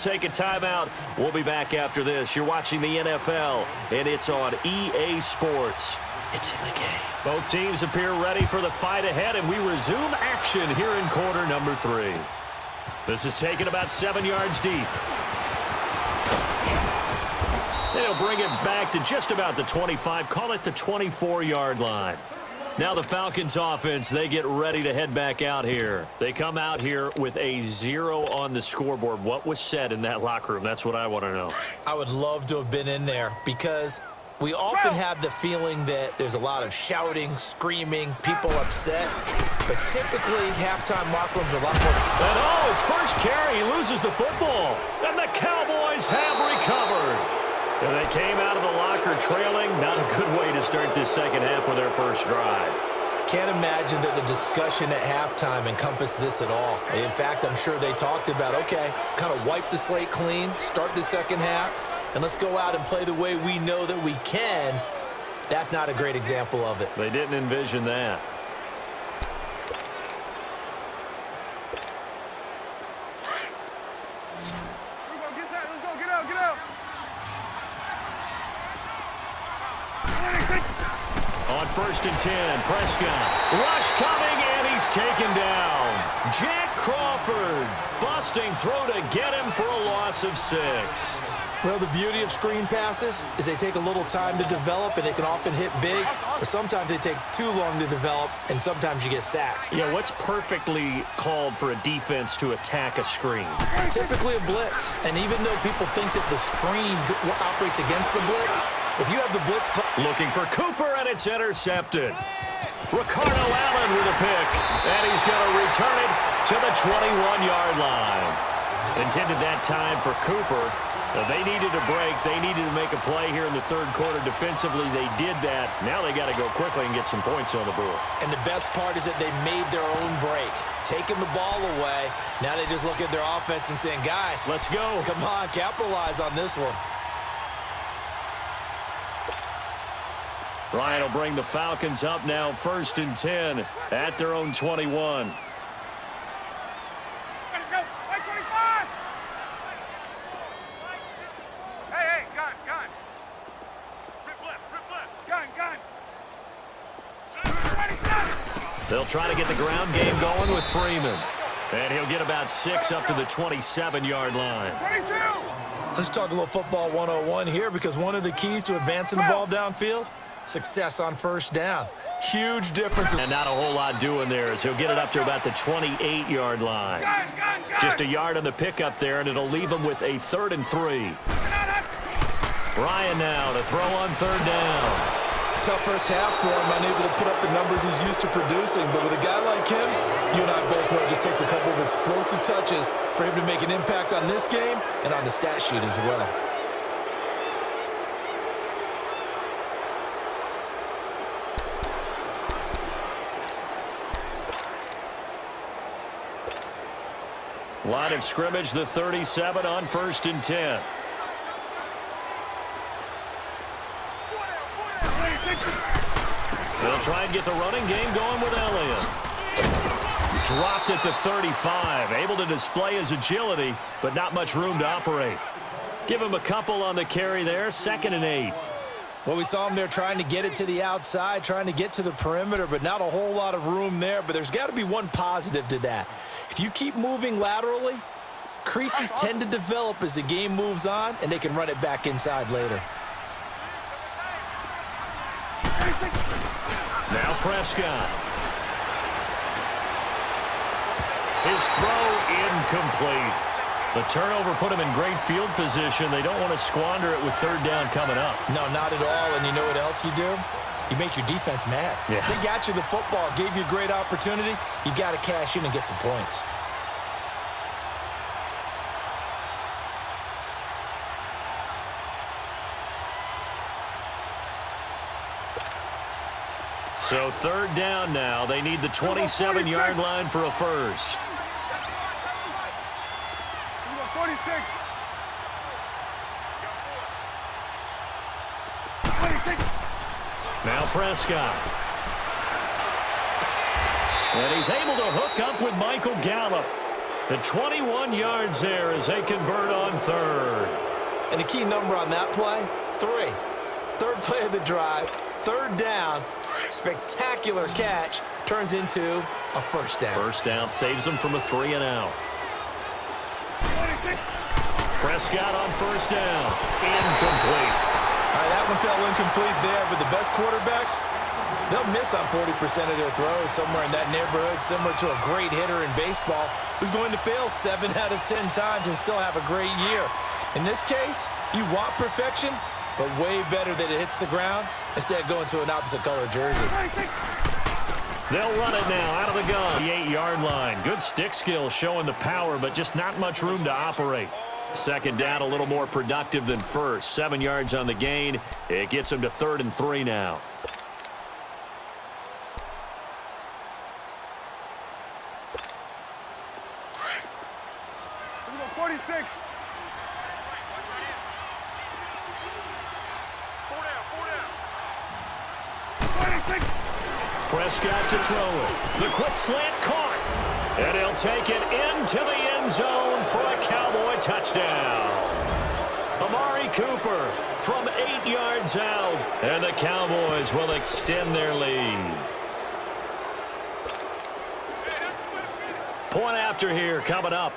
take a timeout. We'll be back after this. You're watching the NFL, and it's on EA Sports. It's in the game. Both teams appear ready for the fight ahead, and we resume action here in quarter number 3. This is taken about 7 yards deep. They'll bring it back to just about the 25, call it the 24-yard line. Now the Falcons offense, they get ready to head back out here. They come out here with a 0 on the scoreboard. What was said in that locker room? That's what I want to know. I would love to have been in there because we often have the feeling that there's a lot of shouting, screaming, people upset. But typically, halftime locker rooms are a lot more. And his first carry, he loses the football. And the Cowboys have recovered. And they came out of the locker trailing. Not a good way to start this second half with their first drive. Can't imagine that the discussion at halftime encompassed this at all. In fact, I'm sure they talked about, okay, kind of wipe the slate clean, start the second half, and let's go out and play the way we know that we can. That's not a great example of it. They didn't envision that. On 1st and 10, Prescott. Rush coming, and he's taken down. Jack Crawford busting through to get him for a loss of 6. Well, the beauty of screen passes is they take a little time to develop, and they can often hit big, but sometimes they take too long to develop, and sometimes you get sacked. Yeah, what's perfectly called for a defense to attack a screen? Typically a blitz, and even though people think that the screen operates against the blitz, if you have the blitz... Looking for Cooper, and it's intercepted. Ricardo Allen with a pick, and he's going to return it to the 21-yard line. Intended that time for Cooper. They needed a break. They needed to make a play here in the third quarter. Defensively, they did that. Now they got to go quickly and get some points on the board. And the best part is that they made their own break. Taking the ball away. Now they just look at their offense and saying, guys, let's go. Come on, capitalize on this one. Ryan will bring the Falcons up now 1st and 10 at their own 21. They'll try to get the ground game going with Freeman. And he'll get about 6 up to the 27-yard line. 22. Let's talk a little football 101 here, because one of the keys to advancing the ball downfield, success on first down. Huge difference. And not a whole lot doing there as he'll get it up to about the 28-yard line. Just a yard on the pickup there, and it'll leave him with a 3rd and 3. Ryan now to throw on 3rd down. Tough first half for him, unable to put up the numbers he's used to producing. But with a guy like him, you and I both know it just takes a couple of explosive touches for him to make an impact on this game and on the stat sheet as well. Line of scrimmage, the 37 on 1st and 10. They'll try and get the running game going with Elliott. Dropped at the 35. Able to display his agility, but not much room to operate. Give him a couple on the carry there. 2nd and 8. Well, we saw him there trying to get it to the outside, trying to get to the perimeter, but not a whole lot of room there. But there's got to be one positive to that. If you keep moving laterally, creases tend to develop as the game moves on, and they can run it back inside later. Now Prescott. His throw incomplete. The turnover put him in great field position. They don't want to squander it with 3rd down coming up. No, not at all. And you know what else you do? You make your defense mad. Yeah. They got you the football, gave you a great opportunity. You got to cash in and get some points. So 3rd down now. They need the 27-yard line for a first. 46. Now Prescott. And he's able to hook up with Michael Gallup. The 21 yards there as they convert on third. And the key number on that play, 3. Third play of the drive, third down, spectacular catch, turns into a first down. First down saves them from a 3-and-out. Prescott on first down. Incomplete. All right, that one fell incomplete there, but the best quarterbacks, they'll miss on 40% of their throws, somewhere in that neighborhood, similar to a great hitter in baseball who's going to fail 7 out of 10 times and still have a great year. In this case, you want perfection, but way better that it hits the ground instead of going to an opposite color jersey. They'll run it now out of the gun. The 8-yard line. Good stick skill showing the power, but just not much room to operate. Second down, a little more productive than first. 7 yards on the gain. It gets him to 3rd and 3 now. Prescott to throw it. The quick slant caught. And he'll take it into the end zone for a Cowboy touchdown. Amari Cooper from 8 yards out. And the Cowboys will extend their lead. Point after here coming up.